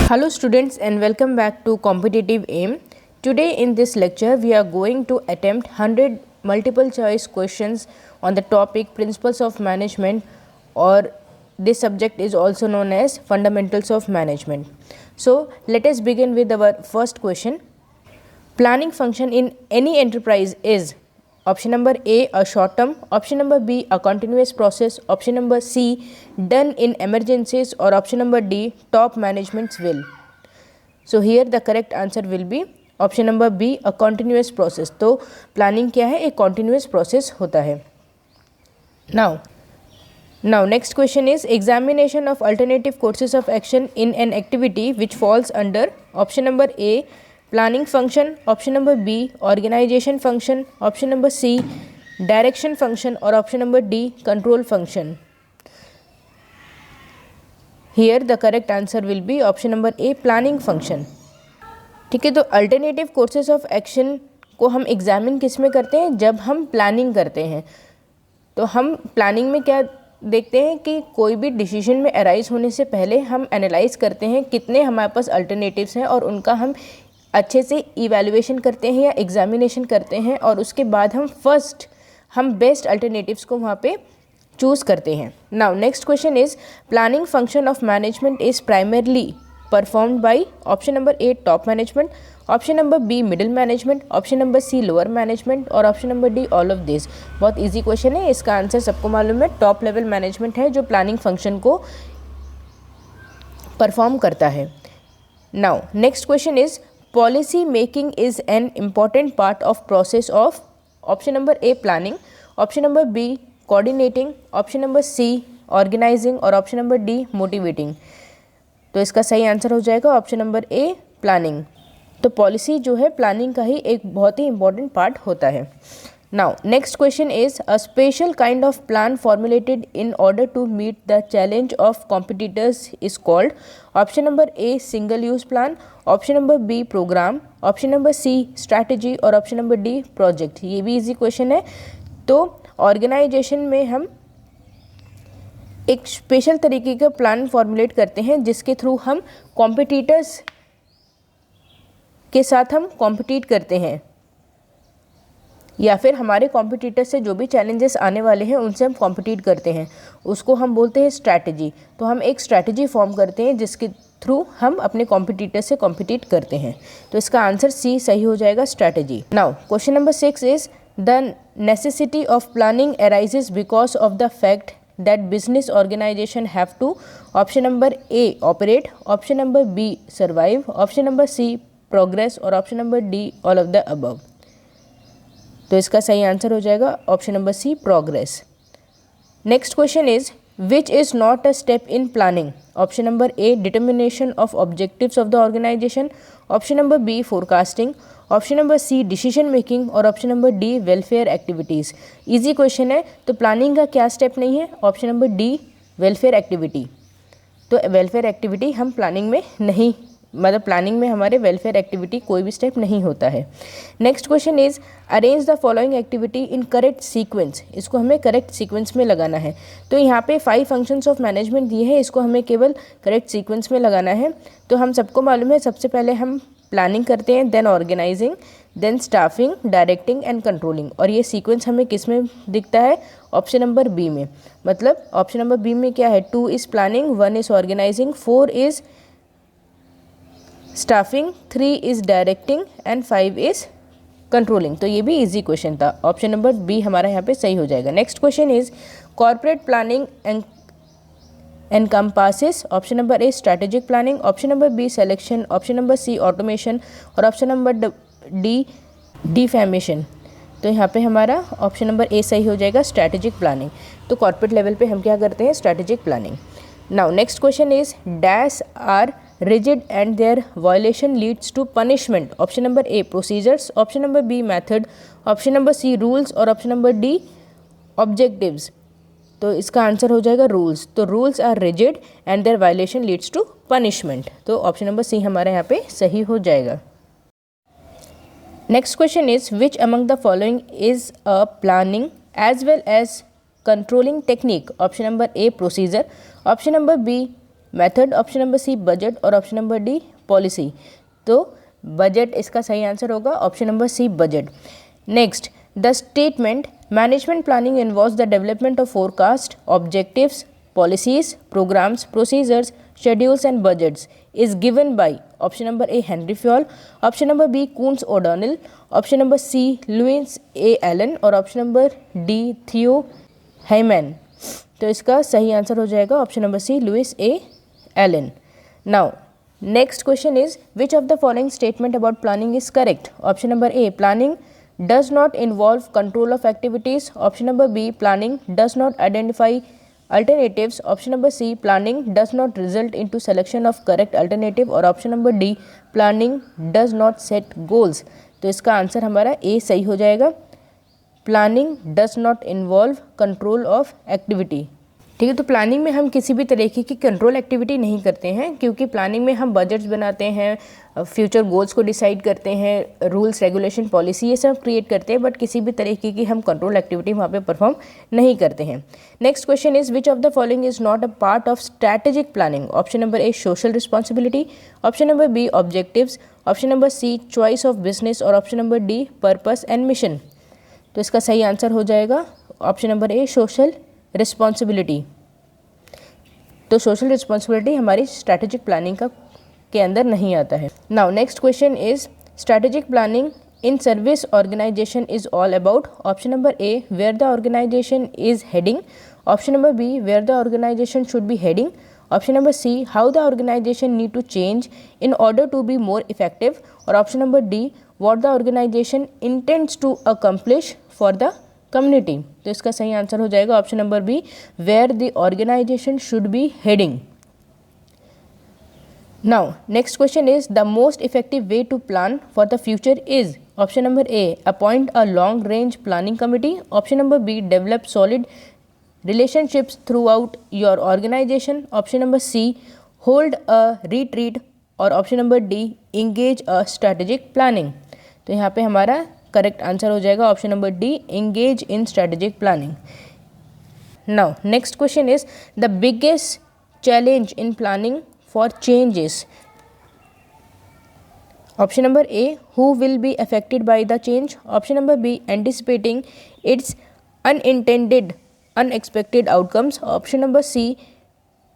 Hello students and welcome back to Competitive Aim. Today in this lecture we are going to attempt 100 multiple choice questions on the topic Principles of Management, or this subject is also known as Fundamentals of Management. So let us begin with our first question. Planning function in any enterprise is option number A, a short term, option number B, a continuous process, option number C, done in emergencies, or option number D, top management's will. So here the correct answer will be option number B, a continuous process. तो planning क्या है, एक continuous process होता है. Now next question is examination of alternative courses of action in an activity which falls under option number A, planning function, option number B, organization function, option number C, direction function, or option number D, control function. Here the correct answer will be option number A, planning function. ठीक है, तो alternative courses of action को हम examine किस में करते हैं, जब हम प्लानिंग करते हैं. तो हम प्लानिंग में क्या देखते हैं कि कोई भी डिसीजन में अराइज होने से पहले हम एनालाइज करते हैं कितने हमारे पास अल्टरनेटिव्स हैं और उनका हम अच्छे से इवैल्यूएशन करते हैं या एग्जामिनेशन करते हैं, और उसके बाद हम बेस्ट अल्टरनेटिव्स को वहाँ पे चूज़ करते हैं. Now next question is planning function of management is primarily performed by option number A, top management, option number B, middle management, option number C, lower management, और option number D, all of this. बहुत easy question है, इसका answer सबको मालूम है, top level management है जो planning function को परफॉर्म करता है. Now next question is policy making is an important part of process of option number A, planning, option number B, coordinating, option number C, organizing, और option number D, motivating. तो इसका सही answer हो जाएगा option number A, planning. तो policy जो है planning का ही एक बहुत ही इंपॉर्टेंट पार्ट होता है. Now next question is a special kind of plan formulated in order to meet the challenge of competitors is called option number A, single use plan, option number B, program, option number C, strategy, और option number D, project. ये भी easy question है. तो organisation में हम एक special तरीके का प्लान फॉर्मुलेट करते हैं जिसके थ्रू हम कॉम्पिटिटर्स के साथ हम कॉम्पिटिट करते हैं, या फिर हमारे कॉम्पिटिटर से जो भी चैलेंजेस आने वाले हैं उनसे हम कॉम्पिटिट करते हैं, उसको हम बोलते हैं स्ट्रैटेजी. तो हम एक स्ट्रैटेजी फॉर्म करते हैं जिसके थ्रू हम अपने कॉम्पिटिटर से कॉम्पिटिट करते हैं. तो इसका आंसर सी सही हो जाएगा, strategy. Now question number 6 is the necessity of planning arises because of the fact that business organization have to option number A, operate, option number B, survive, option number C, progress, और option number D, all of the above. तो इसका सही answer हो जाएगा option number C, progress. Next question is which is not a step in planning. Option number A, determination of objectives of the organization, option number B, forecasting, option number C, decision making, और option number D, welfare activities. Easy question है. तो planning का क्या step नहीं है, option number D, welfare activity. तो welfare activity हम planning में नहीं, मतलब प्लानिंग में हमारे वेलफेयर एक्टिविटी कोई भी स्टेप नहीं होता है. Next question is arrange the following activity in correct sequence. इसको हमें करेक्ट सीक्वेंस में लगाना है. तो यहाँ पे 5 फंक्शंस ऑफ मैनेजमेंट दिए हैं, इसको हमें केवल करेक्ट सीक्वेंस में लगाना है. तो हम सबको मालूम है, सबसे पहले हम प्लानिंग करते हैं, then organizing, then staffing, directing and controlling. और ये सीक्वेंस हमें किस में दिखता है, ऑप्शन नंबर बी में. मतलब ऑप्शन नंबर बी में क्या है, 2 is planning, 1 is organizing, 4 is staffing, 3 is directing and 5 is controlling. तो ये भी इजी क्वेश्चन था, ऑप्शन नंबर बी हमारा यहाँ पे सही हो जाएगा. Next question is corporate planning encompasses option number A, strategic planning, option number B, selection, option number C, automation, और ऑप्शन नंबर डी, डिफेमेशन. तो यहाँ पे हमारा ऑप्शन नंबर ए सही हो जाएगा, स्ट्रैटेजिक प्लानिंग. तो कॉर्पोरेट लेवल पे हम क्या करते हैं, strategic planning. Now next question is dash are rigid and their violation leads to punishment. Option number A, procedures, option number B, method, option number C, rules, और option number D, objectives. तो इसका answer हो जाएगा rules. तो rules are rigid and their violation leads to punishment. तो option number C हमारे यहाँ पे सही हो जाएगा. Next question is which among the following is a planning as well as controlling technique? Option number A, procedure. Option number B, method. Option number C, budget. और option number D, policy. तो budget इसका सही answer होगा, option number C, budget. Next, the statement management planning involves the development of forecast, objectives, policies, programs, procedures, schedules and budgets is given by option number A, Henry Fayol. Option number B, Kuntz O'Donnell. Option number C, Lewis A. Allen. और option number D, Theo Haimann. तो इसका सही answer हो जाएगा option number C, Lewis A Allen. Now next question is which of the following statement about planning is correct? Option number A, planning does not involve control of activities. Option number B, planning does not identify alternatives. Option number C, planning does not result into selection of correct alternative. और option number D, planning does not set goals. तो इसका answer हमारा A सही हो जाएगा. Planning does not involve control of activity. ठीक है, तो प्लानिंग में हम किसी भी तरीके की कंट्रोल एक्टिविटी नहीं करते हैं, क्योंकि प्लानिंग में हम बजट्स बनाते हैं, फ्यूचर गोल्स को डिसाइड करते हैं, रूल्स रेगुलेशन पॉलिसी ये सब क्रिएट करते हैं, बट किसी भी तरीके की हम कंट्रोल एक्टिविटी वहाँ पे परफॉर्म नहीं करते हैं. Next question is which of the following is not a part of strategic planning? Option number A, social responsibility. Option number B, objectives. Option number C, choice of business. और option number D, purpose and mission. तो इसका सही answer हो जाएगा option number A, social responsibility. तो social responsibility हमारी strategic planning का के अंदर नहीं आता है. Now next question is strategic planning in service organization is all about? Option number A, where the organization is heading. Option number B, where the organization should be heading. Option number C, how the organization need to change in order to be more effective. और option number D, what the organization intends to accomplish for the community. तो इसका सही answer हो जाएगा option number B, where the organization should be heading. Now next question is the most effective way to plan for the future is? Option number A, appoint a long range planning committee. Option number B, develop solid relationships throughout your organization. Option number C, hold a retreat. और option number D, engage a strategic planning. तो यहाँ पे हमारा correct answer हो जाएगा option number D, engage in strategic planning. Now next question is the biggest challenge in planning for changes. Option number A, who will be affected by the change. Option number B, anticipating its unexpected outcomes. Option number C,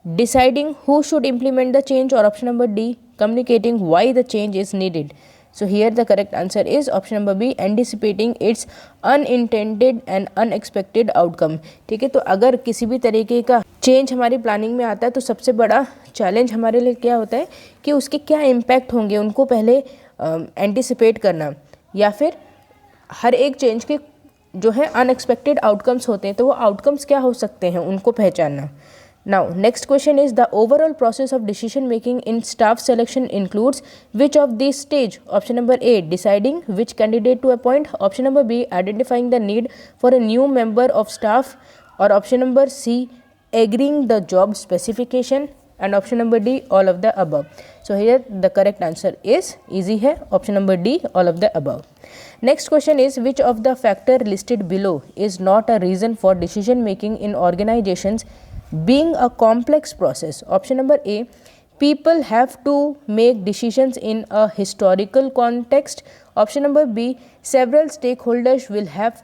deciding who should implement the change. और option number D, communicating why the change is needed. So here the correct answer is option number B, anticipating its unintended and unexpected outcome. ठीक है, तो अगर किसी भी तरीके का change हमारी प्लानिंग में आता है तो सबसे बड़ा चैलेंज हमारे लिए क्या होता है कि उसके क्या इम्पैक्ट होंगे उनको पहले एंटिसिपेट करना, या फिर हर एक चेंज के जो है अनएक्सपेक्टेड आउटकम्स होते हैं, तो वो आउटकम्स क्या हो सकते हैं उनको पहचानना. Now next question is the overall process of decision making in staff selection includes which of this stage? Option number A, deciding which candidate to appoint. Option number B, identifying the need for a new member of staff. और option number C, agreeing the job specification. and option number D, all of the above. So here the correct answer is easy है, option number D, all of the above. Next question is which of the factor listed below is not a reason for decision making in organizations being a complex process? Option number A, people have to make decisions in a historical context. Option number B, several stakeholders will have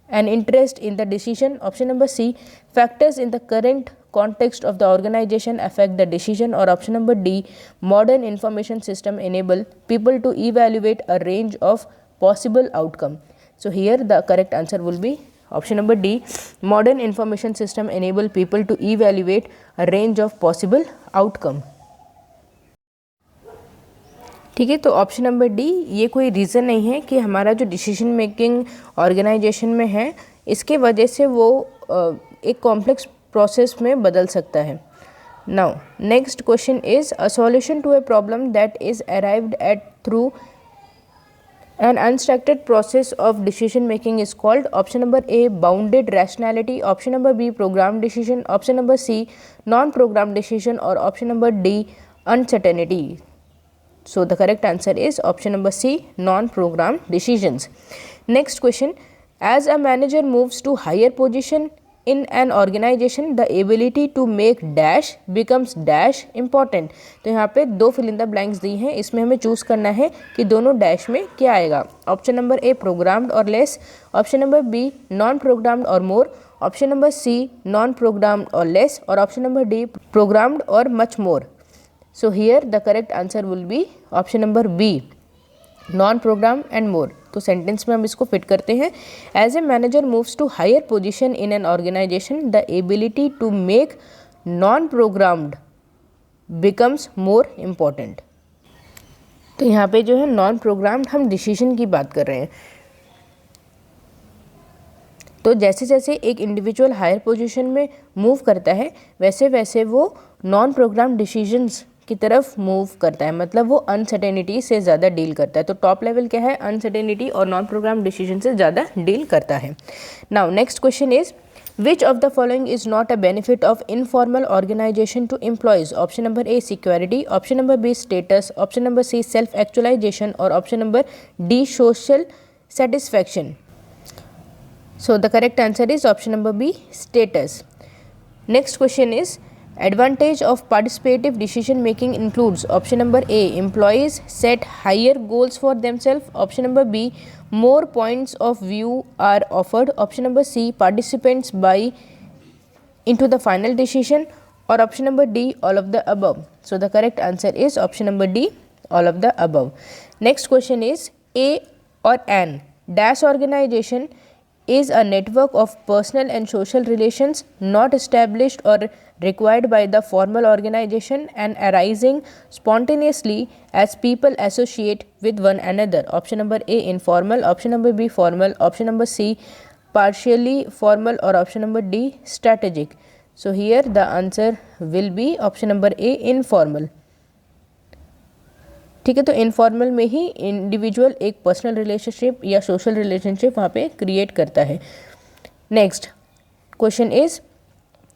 an interest in the decision. Option number C, factors in the current context of the organization affect the decision. Or option number D, modern information system enable people to evaluate a range of possible outcome. So here the correct answer will be option number D, modern information system enable people to evaluate a range of possible outcome. ठीक है, तो option number D ये कोई reason नहीं है कि हमारा जो डिसीजन मेकिंग ऑर्गेनाइजेशन में है इसके वजह से वो एक कॉम्प्लेक्स प्रोसेस में बदल सकता है. Now next question is a solution to a problem that is arrived at through an unstructured process of decision making is called? Option number A, bounded rationality. Option number B, programmed decision. Option number C, non-programmed decision. Or option number D, uncertainty. So the correct answer is option number C, non-programmed decisions. Next question, as a manager moves to higher position in an organization the ability to make dash becomes dash important। तो यहाँ पे दो fill in the blanks दी हैं, इसमें हमें choose करना है कि दोनों डैश में क्या आएगा। ऑप्शन नंबर ए प्रोग्राम्ड और less, option number B non programmed और more, option number C non programmed और लेस, और ऑप्शन नंबर डी प्रोग्राम्ड और much more. So here the correct answer will be option number B non program and more. तो sentence में हम इसको fit करते हैं। As a manager moves to higher position in an organization the ability to make non programmed becomes more important. तो यहाँ पे जो है नॉन प्रोग्राम्ड हम डिसीजन की बात कर रहे हैं। तो जैसे जैसे एक इंडिविजुअल हायर पोजीशन में मूव करता है वैसे वैसे वो नॉन प्रोग्राम डिसीजंस की तरफ मूव करता है, मतलब वो अनसर्टेनिटी से ज़्यादा डील करता है। तो टॉप लेवल क्या है, अनसर्टेनिटी और नॉन प्रोग्राम डिसीजन से ज़्यादा डील करता है। Now next question is which of the following is not a benefit of informal organization to employees. Option number A security, option number B status, option number C self actualization और option number D social satisfaction. So the correct answer is option number B status. Next question is advantage of participative decision making includes option number A employees set higher goals for themselves, option number B more points of view are offered, option number C participants buy into the final decision, or option number D all of the above. So the correct answer is option number D all of the above. Next question is a or an dash organization is a network of personal and social relations not established or required by the formal organization and arising spontaneously as people associate with one another. Option number A informal, option number B formal, option number C partially formal, or option number D strategic. So here the answer will be option number A informal. ठीक है, तो informal में ही individual एक personal relationship या social relationship वहाँ पे create करता है। Next question is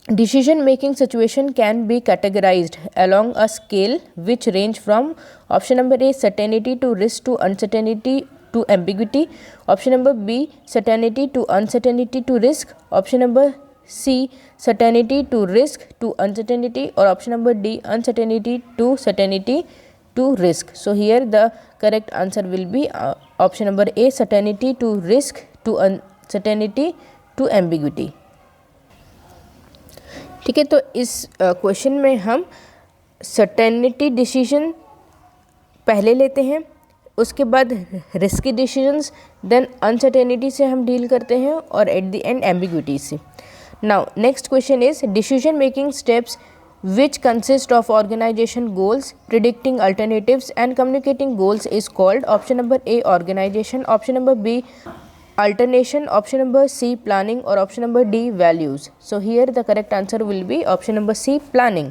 decision making situation can be categorized along a scale which range from option number A certainty to risk to uncertainty to ambiguity, option number B certainty to uncertainty to risk, option number C certainty to risk to uncertainty, और option number D uncertainty to certainty to risk. So here the correct answer will be option number A certainty to risk to uncertainty to ambiguity. ठीक है, तो इस question में हम certainty decision पहले लेते हैं, उसके बाद रिस्की डिसीजंस, देन अनसर्टेनिटी से हम डील करते हैं और एट द एंड एम्बिग्विटी से। Now next question is decision making steps which consist of organization goals, predicting alternatives and communicating goals is called option number A organization, option number B alternation, option number C planning, or option number D values. So here the correct answer will be option number C planning.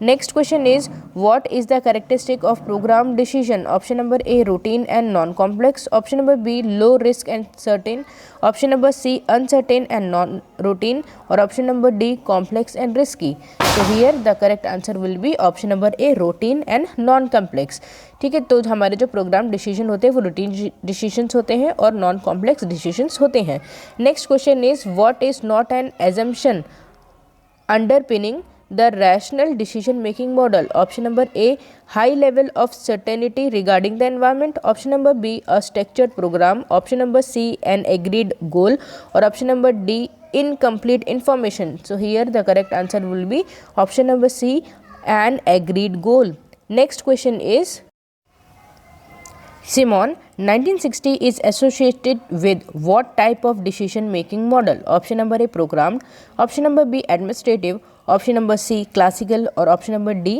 Next question is what is the characteristic of program decision? Option number A routine and non-complex, option number B low risk and certain, option number C uncertain and non-routine, or option number D complex and risky. So here the correct answer will be option number A routine and non-complex. ठीक है, तो हमारे जो programme decision होते हैं वो routine decisions होते हैं और नॉन कॉम्प्लेक्स डिसीजंस होते हैं। Next question is what is not an assumption underpinning the rational decision making model? Option number A high level of certainty regarding the environment, option number B a structured program, option number C an agreed goal, or option number D incomplete information. So here the correct answer will be option number C an agreed goal. Next question is Simon 1960 is associated with what type of decision making model? Option number A programmed, option number B administrative, option number C classical, or option number D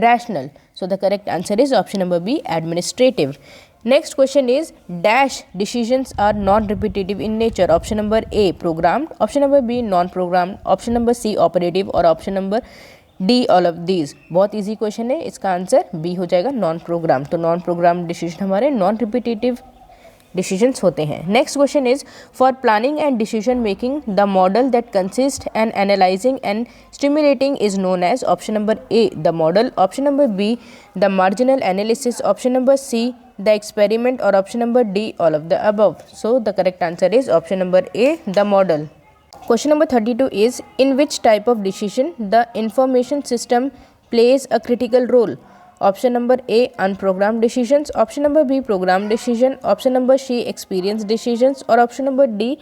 rational. So the correct answer is option number B administrative. Next question is dash decisions are non-repetitive in nature. Option number A programmed, option number B non-programmed, option number C operative, और option number D all of these. बहुत easy question है, इसका answer B हो जाएगा non program. तो non program decision हमारे non repetitive decisions होते हैं। Next question is for planning and decision making the model that consist and analyzing and stimulating is known as option number A the model, option number B the marginal analysis, option number C the experiment, और option number D all of the above. So the correct answer is option number A the model. Question number 32 is, in which type of decision the information system plays a critical role? Option number A, unprogrammed decisions. Option number B, programmed decision. Option number C, experience decisions. और option number D,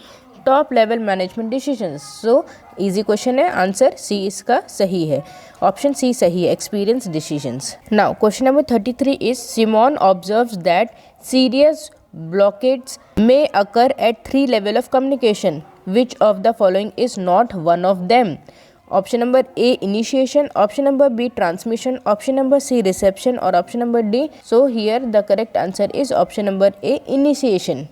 top level management decisions. So easy question है, answer C इसका सही है, option C सही है, experience decisions. Now question number 33 is, Simon observes that serious blockades may occur at 3 level of communication. Which of the following is not one of them? Option number A, initiation. Option number B, transmission. Option number C, reception. Or option number D. So here the correct answer is option number A, initiation.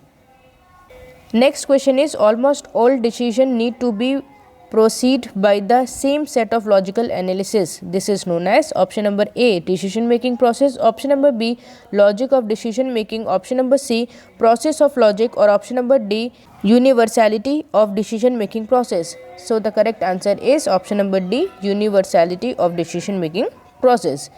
Next question is, almost all decisions need to be proceed by the same set of logical analysis. This is known as option number A, decision making process. Option number B, logic of decision making. Option number C, process of logic. Or option number D, universality of decision making process. So the correct answer is option number D, universality of decision making process.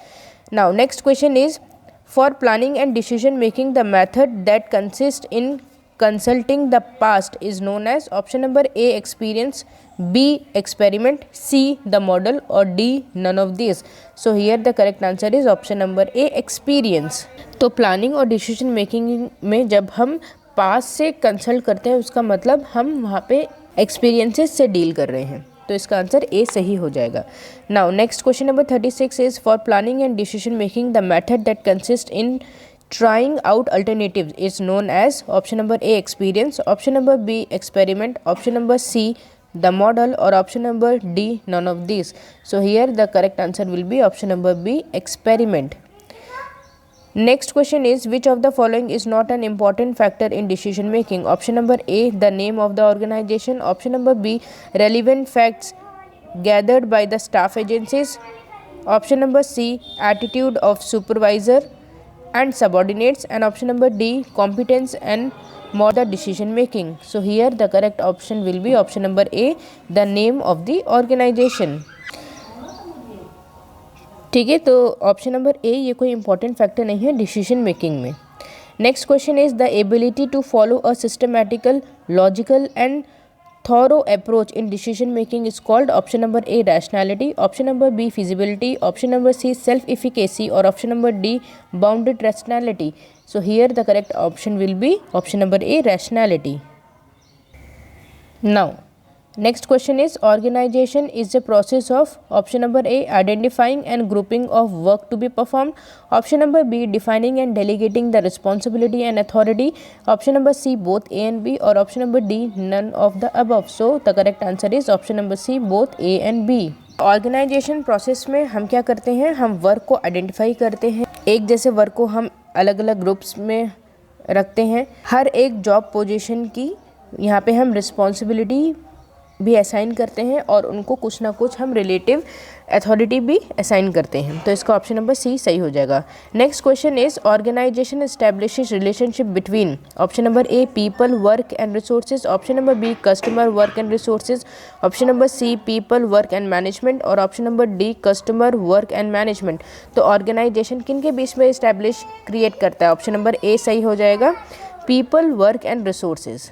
Now next question is, for planning and decision making, the method that consists in consulting the past is known as option number A, experience, B, experiment, C, the model, or D, none of these. So here the correct answer is option number A, experience. तो planning और decision making में जब हम पास से consult करते हैं, उसका मतलब हम वहाँ पे एक्सपीरियंसेस से डील कर रहे हैं, तो इसका आंसर ए सही हो जाएगा. Now next question number 36 is, for planning and decision making the method that consist in trying out alternatives is known as option number A, experience. Option number B, experiment. Option number C, the model. Or option number D, none of these. So here the correct answer will be option number B, experiment. Next question is, which of the following is not an important factor in decision making? Option number A, the name of the organization. Option number B, relevant facts gathered by the staff agencies. Option number C, attitude of supervisor and subordinates. And option number D, competence and model decision making. So here the correct option will be option number A, the name of the organization. ठीक है, तो option number ए ये कोई important factor नहीं है decision making में. Next question is, the ability to follow a systematical, logical and thorough approach in decision making is called option number A, rationality. Option number B, feasibility. Option number C, self efficacy. Or option number D, bounded rationality. So here the correct option will be option number A, rationality. Now next question is, organization is the process of option number A, identifying and grouping of work to be performed. Option number B, defining and delegating the responsibility and authority. Option number C, both A and B. Or option number D, none of the above. So the correct answer is option number C, both A and B. Organization process में हम क्या करते हैं, हम work को identify करते हैं, एक जैसे वर्क को हम अलग अलग ग्रुप्स में रखते हैं, हर एक जॉब पोजीशन की यहाँ पे हम रिस्पॉन्सिबिलिटी भी असाइन करते हैं और उनको कुछ ना कुछ हम रिलेटिव अथॉरिटी भी असाइन करते हैं, तो इसका ऑप्शन नंबर सी सही हो जाएगा. Next question is, organization establishes relationship between option number A, people, work and resources. Option number B, customer, work and resources. Option number C, people, work and management. और option number D, customer, work and management. तो organization किन के बीच में establish create करता है, option number ए सही हो जाएगा, people, work and resources.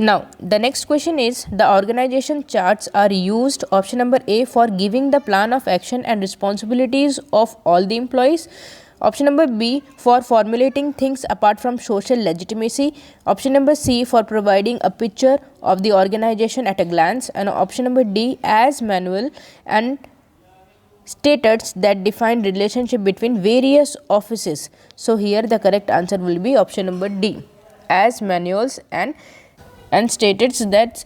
Now the next question is, the organization charts are used option number A, for giving the plan of action and responsibilities of all the employees. Option number B, for formulating things apart from social legitimacy. Option number C, for providing a picture of the organization at a glance. And option number D, as manual and statutes that define relationship between various offices. So here the correct answer will be option number D, as manuals and statutes that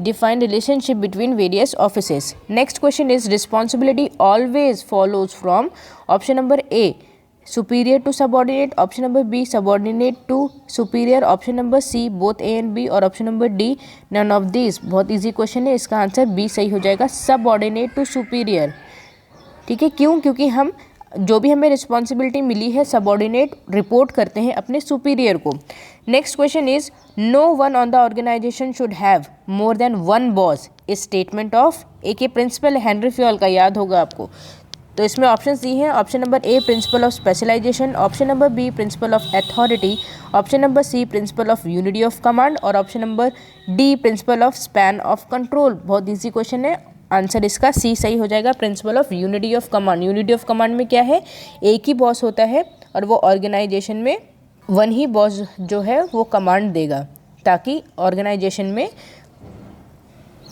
define relationship between various offices. Next question is, responsibility always follows from option number A, superior to subordinate. Option number B, subordinate to superior. Option number C, both A and B. और option number D, none of these. बहुत easy question है, इसका answer B सही हो जाएगा, subordinate to superior. ठीक है, क्यों, क्योंकि हम जो भी हमें रिस्पॉन्सिबिलिटी मिली है सबॉर्डिनेट रिपोर्ट करते हैं अपने सुपीरियर को. Next question is, no one on the organization should have more than one boss is statement of a के प्रिंसिपल हेनरी फ्योल का, याद होगा आपको. तो इसमें ऑप्शन दी हैं, option number A principle of specialization, option number B principle of authority, option number C principle of unity of command और option number D principle of span of control. बहुत ईजी क्वेश्चन है, answer इसका C सही हो जाएगा, principle of unity of command. Unity of command में क्या है, एक ही बॉस होता है और वो ऑर्गेनाइजेशन में वन ही बॉस जो है वो कमांड देगा, ताकि ऑर्गेनाइजेशन में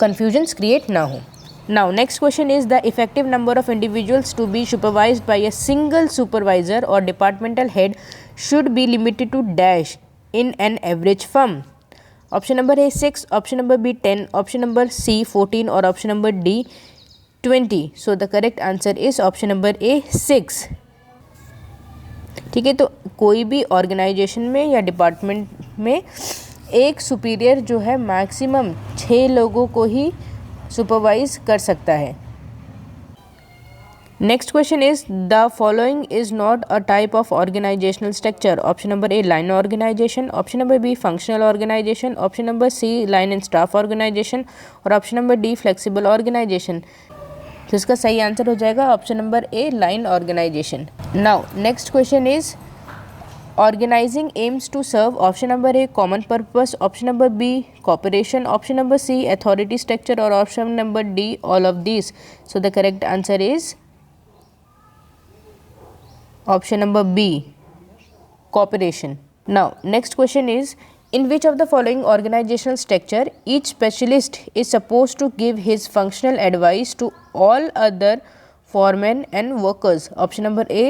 कन्फ्यूजन्स क्रिएट ना हो। Now next question is the effective number of individuals to be supervised by a single supervisor or departmental head should be limited to dash in an average firm. Option number A 6, option number B 10, option number C 14 और option number D 20. So the correct answer is option number A 6. ठीक है, तो कोई भी organisation में या department में एक सुपीरियर जो है मैक्सिमम 6 लोगों को ही सुपरवाइज कर सकता है। Next question is the following is not a type of organizational structure. Option number A line organization, option number B functional organization, option number C line and staff organization और option number D flexible organization. तो इसका सही answer हो जाएगा option number A line organization. Now next question is organizing aims to serve, option number A common purpose, option number B cooperation, option number C authority structure or option number D all of these. So the correct answer is option number B cooperation. Now next question is in which of the following organizational structure each specialist is supposed to give his functional advice to all other foremen and workers. Option number A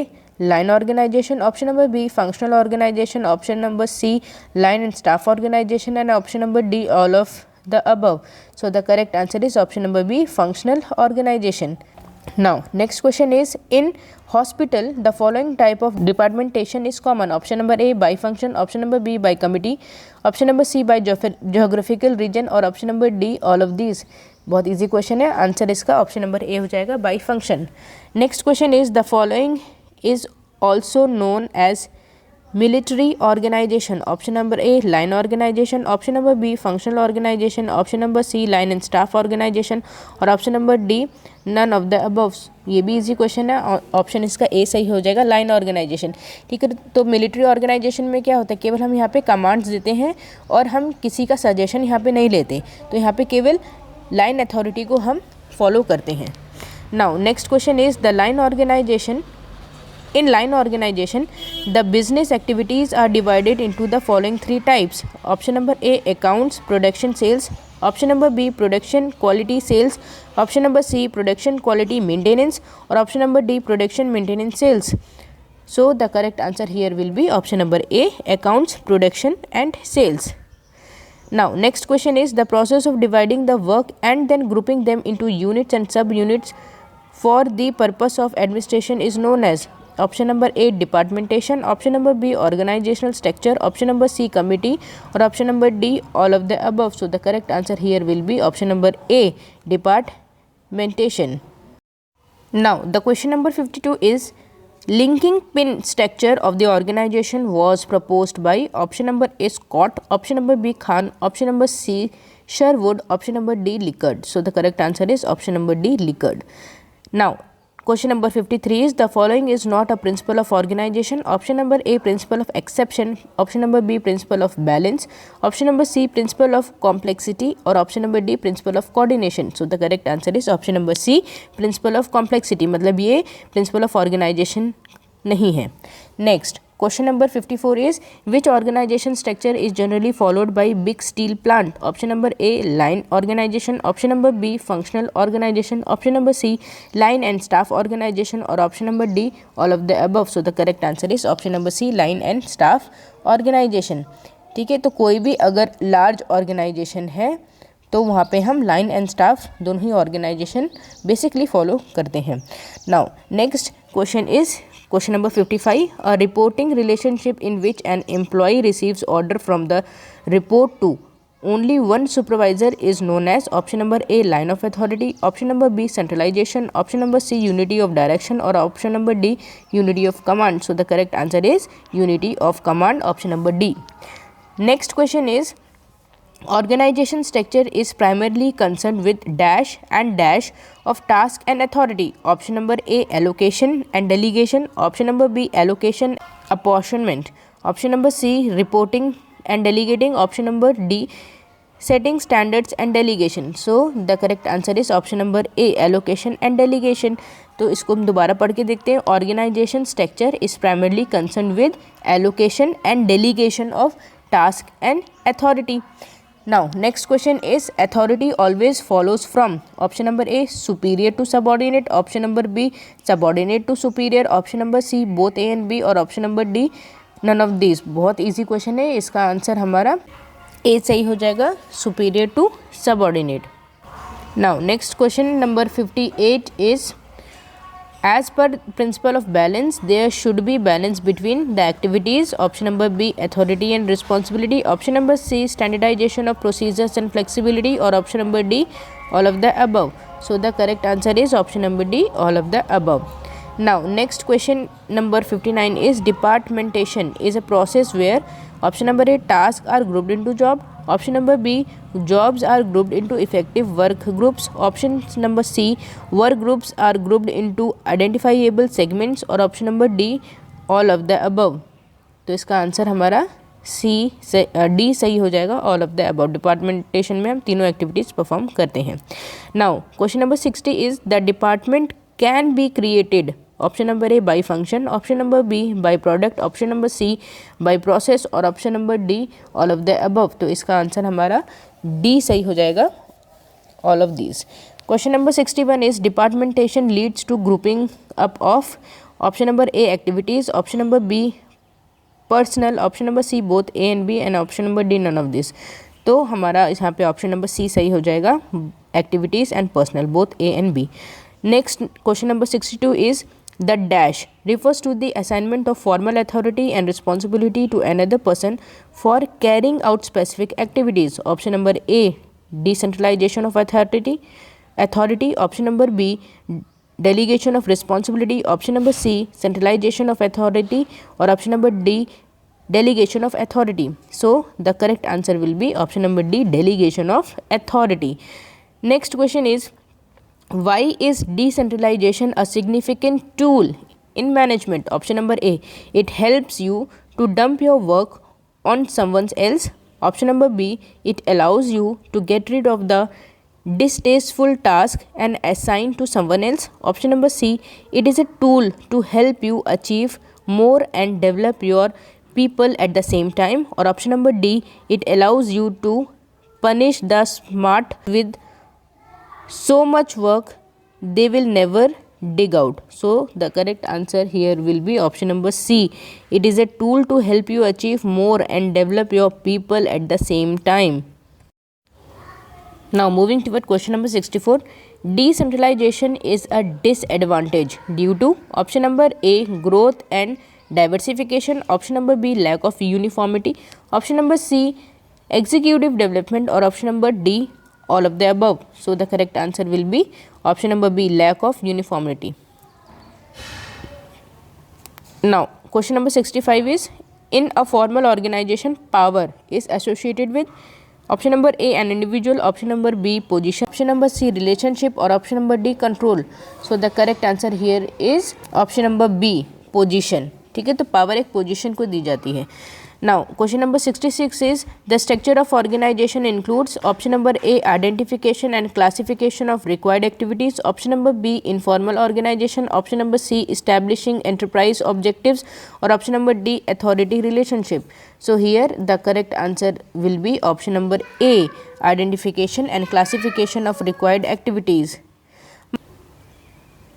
line organization, option number B functional organization, option number C line and staff organization and option number D all of the above. So the correct answer is option number B functional organization. Now next question is in hospital the following type of departmentation is common. Option number A by function, option number B by committee, option number C by geographical region और option number D all of these. बहुत easy question है, answer इसका option number ए हो जाएगा by function. Next question is the following is also known as military organization. Option number A line organization, option number B functional organization, option number C line and staff organization और option number D none of the above. ये भी easy question है, option इसका ए सही हो जाएगा line organisation. ठीक है, तो मिलिट्री ऑर्गेनाइजेशन में क्या होता है, केवल हम यहाँ पे कमांड्स देते हैं और हम किसी का सजेशन यहाँ पे नहीं लेते, तो यहाँ पे केवल लाइन अथॉरिटी को हम फॉलो करते हैं। Now next question is the line organization. In line organization, the business activities are divided into the following 3 types. Option number A accounts, production, sales. Option number B production, quality, sales. Option number C production, quality, maintenance or option number D production, maintenance, sales. So the correct answer here will be option number A accounts, production and sales. Now next question is the process of dividing the work and then grouping them into units and sub-units for the purpose of administration is known as. Option number A departmentation, option number B organizational structure, option number C committee or option number D all of the above. So the correct answer here will be option number A departmentation. Now the question number 52 is linking pin structure of the organization was proposed by option number A Scott, option number B Khan, option number C Sherwood, option number D Lickard. So the correct answer is option number D Lickard. Now question number 53 is the following is not a principle of organization. Option number A principle of exception, option number B principle of balance, option number C principle of complexity or option number D principle of coordination. So the correct answer is option number C principle of complexity, मतलब ये principle of organization नहीं है। Next question number 54 is which organization structure is generally followed by big steel plant. Option number A line organization, option number B functional organization, option number C line and staff organization or option number D all of the above. So the correct answer is option number C line and staff organization. ठीक है, तो कोई भी अगर large organisation है तो वहाँ पे हम लाइन एंड स्टाफ दोनों ही ऑर्गेनाइजेशन बेसिकली फॉलो करते हैं। Now next question is question number 55 a reporting relationship in which an employee receives order from the report to only one supervisor is known as. Option number A line of authority, option number B centralization, option number C unity of direction or option number D unity of command. So the correct answer is unity of command, option number D. Next question is Organization structure is primarily concerned with dash and dash of task and authority. Option number A, allocation and delegation. Option number B, allocation apportionment. Option number C, reporting and delegating. Option number D, setting standards and delegation. So the correct answer is option number A, allocation and delegation. तो इसको हम दोबारा पढ़ के देखते हैं. Organization structure is primarily concern with allocation and delegation of task and authority. Now next question is authority always follows from option number A, superior to subordinate. Option number B, subordinate to superior. Option number C, both A and B. और option number D, none of these. बहुत easy question है. इसका answer हमारा A सही हो जाएगा, superior to subordinate. Now next question number 58 is, as per principle of balance, there should be balance between the activities. Option number B, authority and responsibility. Option number C, standardization of procedures and flexibility. Or option number D, all of the above. So the correct answer is option number D, all of the above. Now next question number 59 is, departmentation is a process where option number A, tasks are grouped into job. Option number B, jobs are grouped into effective work groups. Option number C, work groups are grouped into identifiable segments. और option number D, all of the above. तो इसका answer हमारा D सही हो जाएगा, all of the above. डिपार्टमेंटेशन में हम तीनों एक्टिविटीज़ परफॉर्म करते हैं. Now question number 60 is, the department can be created. Option number A, by function. Option number B, by product. Option number C, by process. और option number D, all of the above. तो इसका answer हमारा D सही हो जाएगा, all of these. Question number 61 is, departmentation leads to grouping up of. Option number A, activities. Option number B, personnel. Option number C, both A and B. And option number D, none of this. तो हमारा यहाँ पे option number सी सही हो जाएगा, activities and personal, both A and B. Next question number 62 is, the dash refers to the assignment of formal authority and responsibility to another person for carrying out specific activities. Option number A, decentralization of authority. Option number B, delegation of responsibility. Option number C, centralization of authority. or option number D, delegation of authority. So the correct answer will be option number D, delegation of authority. Next question is, why is decentralization a significant tool in management? Option number A, it helps you to dump your work on someone else. Option number B, it allows you to get rid of the distasteful task and assign to someone else. Option number C, it is a tool to help you achieve more and develop your people at the same time. Or option number D, it allows you to punish the smart with so much work they will never dig out. So the correct answer here will be option number C. It is a tool to help you achieve more and develop your people at the same time. Now moving toward question number 64. Decentralization is a disadvantage due to option number A, growth and diversification. Option number B, lack of uniformity. Option number C, executive development. or option number D, all of the above. So the correct answer will be option number B, lack of uniformity. Now question number 65 is, in a formal organization, power is associated with option number A, an individual. Option number B, position. Option number C, relationship. or option number D, control. So the correct answer here is option number B, position. ठीक है, तो power एक position को दी जाती है. Now question number 66 is, the structure of organization includes option number A, identification and classification of required activities. Option number B, informal organization. Option number C, establishing enterprise objectives. or option number D, authority relationship. So here the correct answer will be option number A, identification and classification of required activities.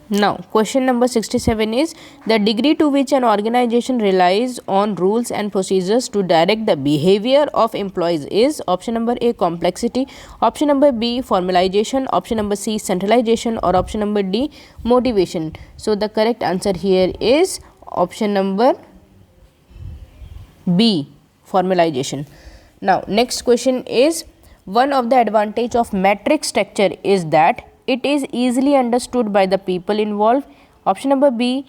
Now question number 67 is, the degree to which an organization relies on rules and procedures to direct the behavior of employees is option number A, complexity. Option number B, formalization. Option number C, centralization. or option number D, motivation. So the correct answer here is option number B, formalization. Now next question is, one of the advantage of matrix structure is that it is easily understood by the people involved. Option number B,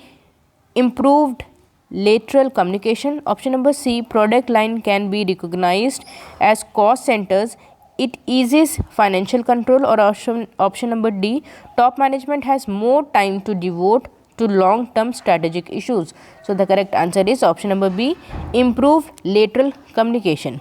improved lateral communication. Option number C, product line can be recognized as cost centers. It eases financial control. Or option number D, top management has more time to devote to long-term strategic issues. So the correct answer is option number B, improve lateral communication.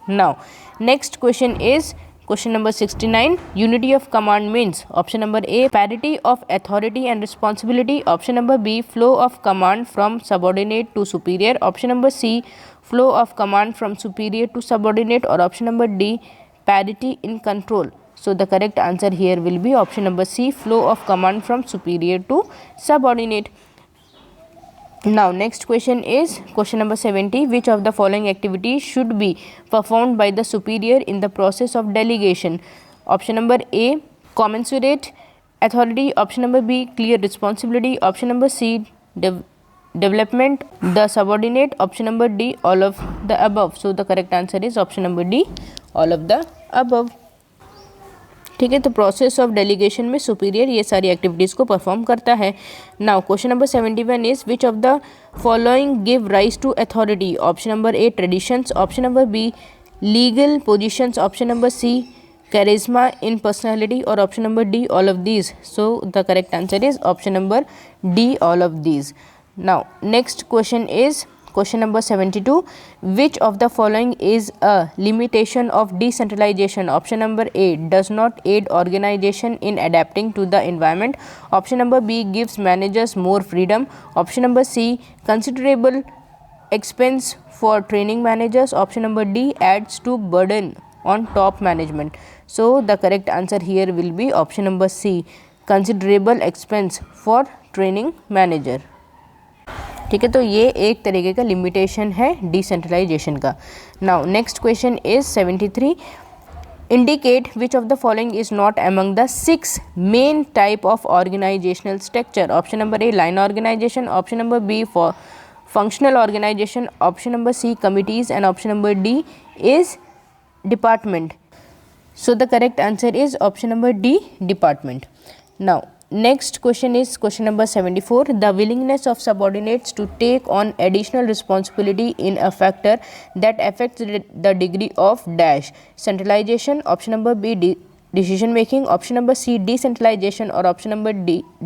Now, next question is question number 69. Unity of command means. Option number A, parity of authority and responsibility. Option number B, flow of command from subordinate to superior. Option number C, flow of command from superior to subordinate. Or option number D, parity in control. So the correct answer here will be option number C, flow of command from superior to subordinate. Now next question is question number 70. Which of the following activities should be performed by the superior in the process of delegation? Option number A, commensurate authority. Option number B, clear responsibility. Option number C, development the subordinate. Option number D, all of the above. So the correct answer is option number D, all of the above. ठीक है, तो process of delegation में superior ये सारी activities को perform करता है. Now question number 71 is which of the following give rise to authority? Option number A, traditions. Option number B, legal positions. Option number C, charisma in personality. और option number D, all of these. So the correct answer is option number D, all of these. Now next question is question number 72. Which of the following is a limitation of decentralization? Option number A, does not aid organization in adapting to the environment. Option number B, gives managers more freedom. Option number C, considerable expense for training managers. Option number D, adds to burden on top management. So the correct answer here will be option number C, considerable expense for training manager. ठीक है, तो ये एक तरीके का limitation है decentralization का. Now next question is 73. Indicate which of the following is not among the 6 main type of organizational structure? Option number A, line organization. Option number B, for functional organization. Option number C, committees. And option number D is department. So the correct answer is option number D, department. Now next question is question number 74. The willingness of subordinates to take on additional responsibility in a factor that affects the degree of dash. Centralization. Option number B, decision making. Option number C, decentralization. Or option number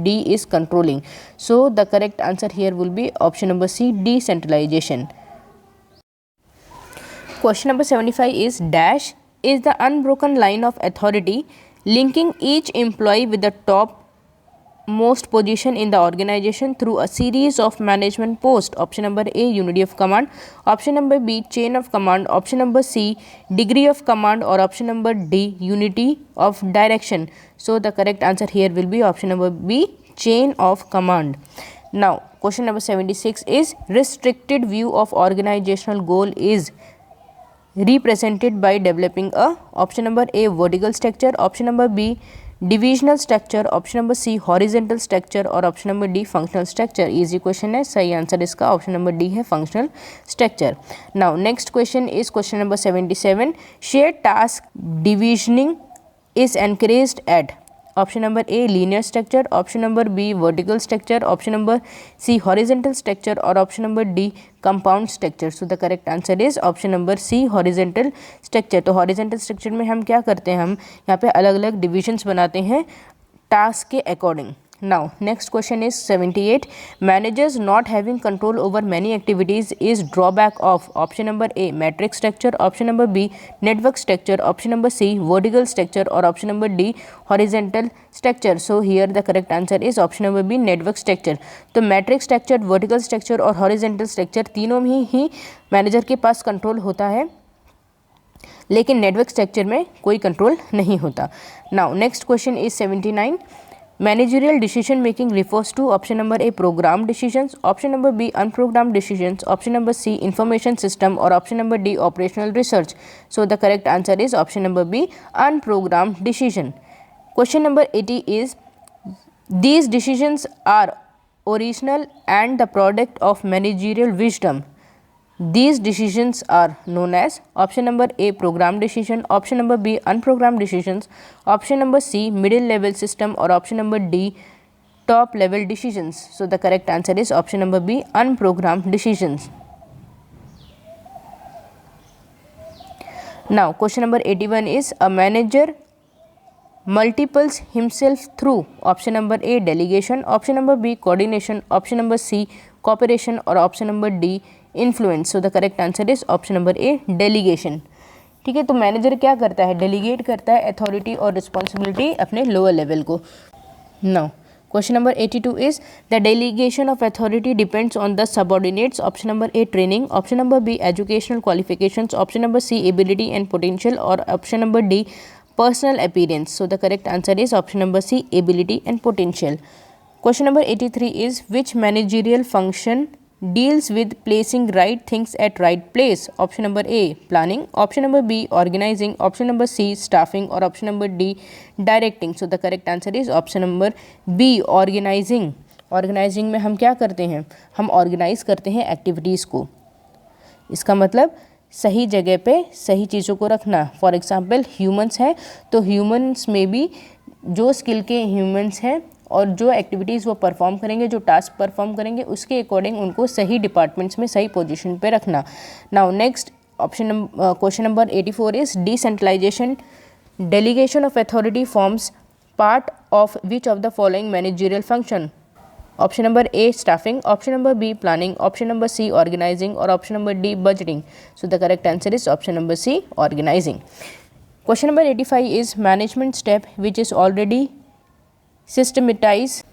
D is controlling. So the correct answer here will be option number C, decentralization. Question number 75 is dash is the unbroken line of authority linking each employee with the top most position in the organization through a series of management posts. Option number A, unity of command. Option number B, chain of command. Option number C, degree of command. Or option number D, unity of direction. So the correct answer here will be option number B, chain of command. Now question number 76 is restricted view of organizational goal is represented by developing a. Option number A, vertical structure. Option number B, divisional structure. Option number C, horizontal structure. और option number D, functional structure. Easy question है, सही answer इसका option number D है, functional structure. Now next question is question number 77. Share task divisioning is encouraged at. Option number A, linear structure. Option number B, vertical structure. Option number C, horizontal structure. और option number D, compound structure. So the correct answer is option number C, horizontal structure. तो horizontal structure में हम क्या करते हैं, हम यहाँ पे अलग अलग डिविजन्स बनाते हैं टास्क के according. Now next question is 78. Managers not having control over many activities is drawback of. Option number A, matrix structure. Option number B, network structure. Option number C, vertical structure. Or option number D, horizontal structure. So here the correct answer is option number B, network structure. तो matrix structure, vertical structure और horizontal structure तीनों में ही manager के पास control होता है, लेकिन network structure में कोई कंट्रोल नहीं होता. Now next question is 79. Managerial decision making refers to. Option number A, programmed decisions. Option number B, unprogrammed decisions. Option number C, information system. Or option number D, operational research. So the correct answer is option number B, unprogrammed decision. Question number 80 is these decisions are original and the product of managerial wisdom. These decisions are known as. Option number A, programmed decision. Option number B, unprogrammed decisions. Option number C, middle level system. और option number D, top level decisions. So the correct answer is option number B, unprogrammed decisions. Now question number 81 is a manager multiples himself through option number A, delegation, option number B, coordination, option number C, cooperation, or option number D, influence. So the correct answer is option number A, delegation. ठीक है, तो manager क्या करता है, delegate करता है authority और responsibility अपने लोअर लेवल को. Now question number 82 is the delegation of authority depends on the subordinates. Option number A, training, option number B, educational qualifications, option number C, ability and potential, or option number D, personal appearance. So the correct answer is option number C, ability and potential. Question number 83 is which managerial function deals with placing right things at right place? Option number A, planning, option number B, organizing, option number C, staffing, or option number D, directing. So the correct answer is option number B, organizing. Organizing में हम क्या करते हैं, हम organise करते हैं activities को. इसका मतलब सही जगह पे सही चीज़ों को रखना. फॉर एग्जांपल ह्यूमंस हैं तो ह्यूमंस में भी जो स्किल के ह्यूमंस हैं और जो एक्टिविटीज़ वो परफॉर्म करेंगे, जो टास्क परफॉर्म करेंगे, उसके अकॉर्डिंग उनको सही डिपार्टमेंट्स में सही पोजीशन पे रखना. Now next question number 84 is decentralization delegation of authority forms part of which of the following managerial function? Option number A, staffing, option number B, planning, option number C, organizing, और option number D, budgeting. So the correct answer is option number C, organizing. Question number 85 is management step which is already systematized,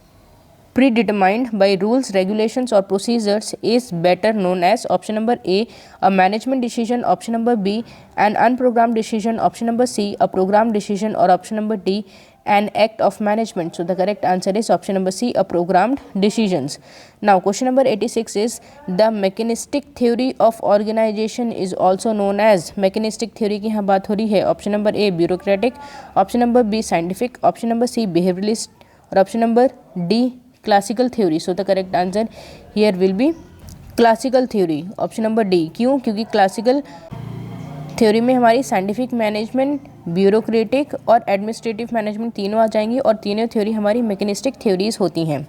predetermined by rules, regulations, or procedures is better known as? Option number A, a management decision, option number B, an unprogrammed decision, option number C, a programmed decision, or option number D, an act of management. So the correct answer is option number C, a programmed decisions. Now question number 86 is the mechanistic theory of organization is also known as? mechanistic theory की यहाँ बात हो रही है. Option number A, bureaucratic, option number B, scientific, option number C, behaviouralist, और option number D, classical theory. So the correct answer here will be classical theory, option number D. क्यों? क्योंकि classical theory में हमारी scientific management, bureaucratic और administrative management तीनों आ जाएंगी और तीनों थ्योरी हमारी मैकेनिस्टिक थ्योरीज होती हैं.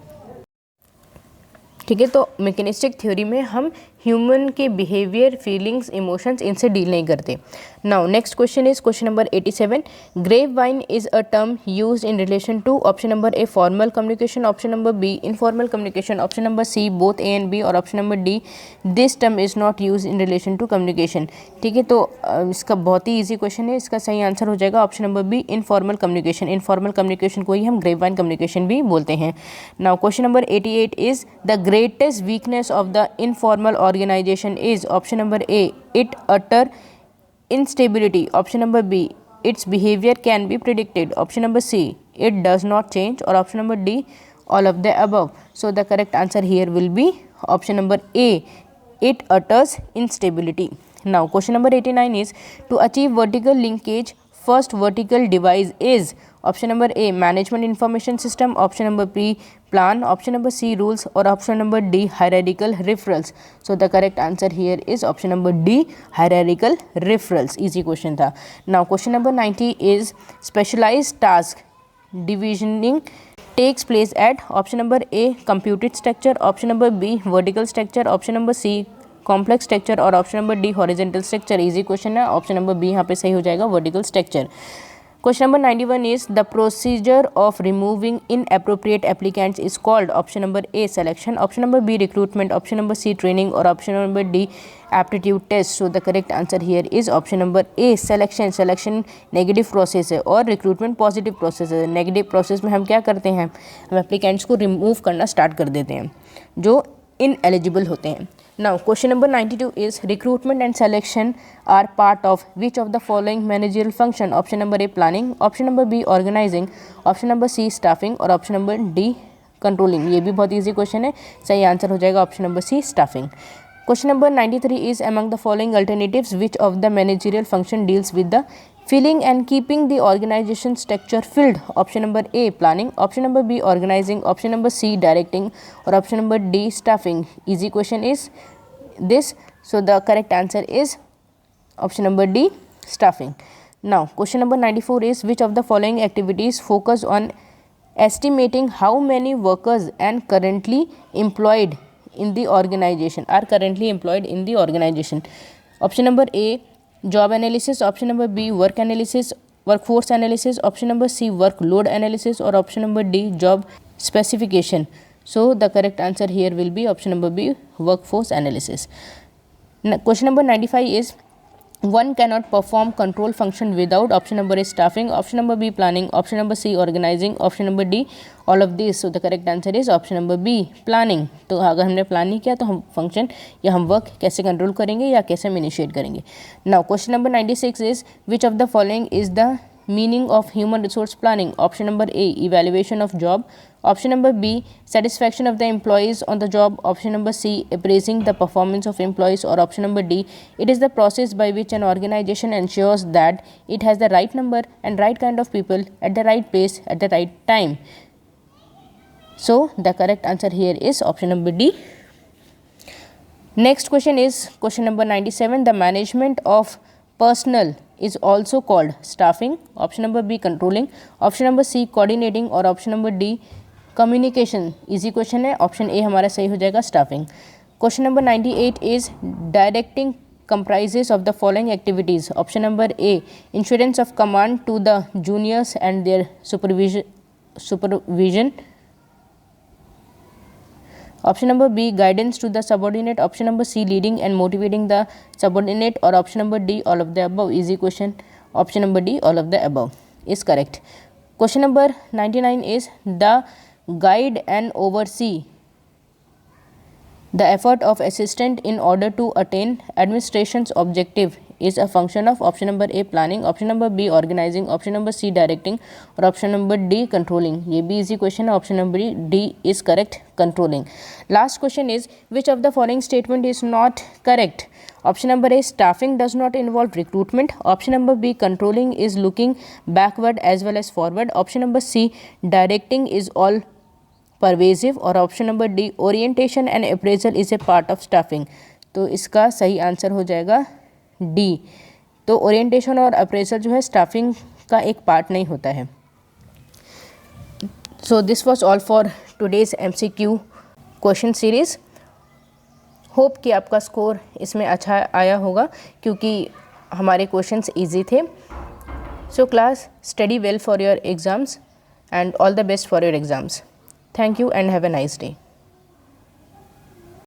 ठीक है, तो मैकेनिस्टिक थ्योरी में हम ह्यूमन के बिहेवियर, फीलिंग्स, इमोशंस इनसे डील नहीं करते. Now next question is question number 87. Grapevine is a term used in relation to? Option number A, formal communication, option number B, informal communication, option number C, both A and B, और option number D, this term is not use in relation to communication. ठीक है, तो इसका बहुत ही easy question है. इसका सही answer हो जाएगा option number B, informal communication. Informal communication को ही हम ग्रेप वाइन कम्युनिकेशन भी बोलते हैं. Now question number 88 is the greatest weakness of the informal organization is? Option number A, it utter instability, option number B, its behavior can be predicted, option number C, it does not change, or option number D, all of the above. So the correct answer here will be option number A, it utters instability. Now question number 89 is to achieve vertical linkage first vertical device is? Option number A, management information system, option number B, plan, option number C, rules, or option number D, hierarchical referrals. So the correct answer here is option number D, hierarchical referrals. Easy question था. Now question number 90 is specialized task divisioning takes place at? Option number A, computed structure, option number B, vertical structure, option number C, complex structure, और option number D, horizontal structure. Easy question है. Option number B यहाँ पे सही हो जाएगा, vertical structure. Question number 91 is the procedure of removing inappropriate applicants is called? Option number A, selection, option number B, recruitment, option number C, training, और option number D, aptitude test. So the correct answer here is option number A, selection. Selection negative process है और recruitment positive process है. Negative process में हम क्या करते हैं, हम एप्लीकेंट्स को रिमूव करना स्टार्ट कर देते हैं जो इनएलिजिबल होते हैं. Now question number 92 is recruitment and selection are part of which of the following managerial function? Option number A, planning, option number B, organizing, option number C, staffing, और option number D, controlling. ये भी बहुत easy question है. सही answer हो जाएगा option number C, staffing. Question number 93 is among the following alternatives which of the managerial function deals with the filling and keeping the organization structure filled? Option number A, planning, option number B, organizing, option number C, directing, or option number D, staffing. Easy question is this. So the correct answer is option number D, staffing. Now question number 94 is which of the following activities focus on estimating how many workers and currently employed in the organization are currently employed in the organization. Option number A, job analysis. Option number B, work analysis, workforce analysis. Option number C, workload analysis, or option number D, job specification. So the correct answer here will be option number B, workforce analysis. Question number 95 is, one cannot perform control function without option number A, staffing, option number B, planning, option number C, organizing, option number D, all of these. So the correct answer is option number B, planning. तो अगर हमने plan नहीं किया तो हम function या हम work कैसे कंट्रोल करेंगे या कैसे हम इनिशिएट करेंगे. Now question number 96 is, which of the following is the meaning of human resource planning? Option number A, evaluation of job. Option number B, satisfaction of the employees on the job. Option number C, appraising the performance of employees, or option number D, it is the process by which an organization ensures that it has the right number and right kind of people at the right place at the right time. So the correct answer here is option number D. Next question is question number 97, the management of personnel is also called staffing. Option number B, controlling. Option number C, coordinating, और option number D, communication. Easy question है, option A हमारा सही हो जाएगा, staffing. Question number 98 is, directing comprises of the following activities. Option number A, insurance of command to the juniors and their supervision. Option number B, guidance to the subordinate. Option number C, leading and motivating the subordinate, or option number D, all of the above. Easy question. Option number D, all of the above is correct. Question number 99 is, the guide and oversee the effort of assistant in order to attain administration's objective is a function of option number A, planning, option number B, organizing, option number C, directing, और option number D, controlling. ये भी easy question है, option number D is correct, controlling. Last question is, which of the following statement is not correct? Option number A, staffing does not involve recruitment. Option number B, controlling is looking backward as well as forward. Option number C, directing is all pervasive, और option number D, orientation and appraisal is a part of staffing. तो इसका सही answer हो जाएगा D. तो orientation और appraisal जो है स्टाफिंग का एक पार्ट नहीं होता है. So this was all for today's MCQ question series. Hope कि आपका स्कोर इसमें अच्छा आया होगा क्योंकि हमारे क्वेश्चंस इजी थे. So class, study well for your exams and all the best for your exams. Thank you and have a nice day.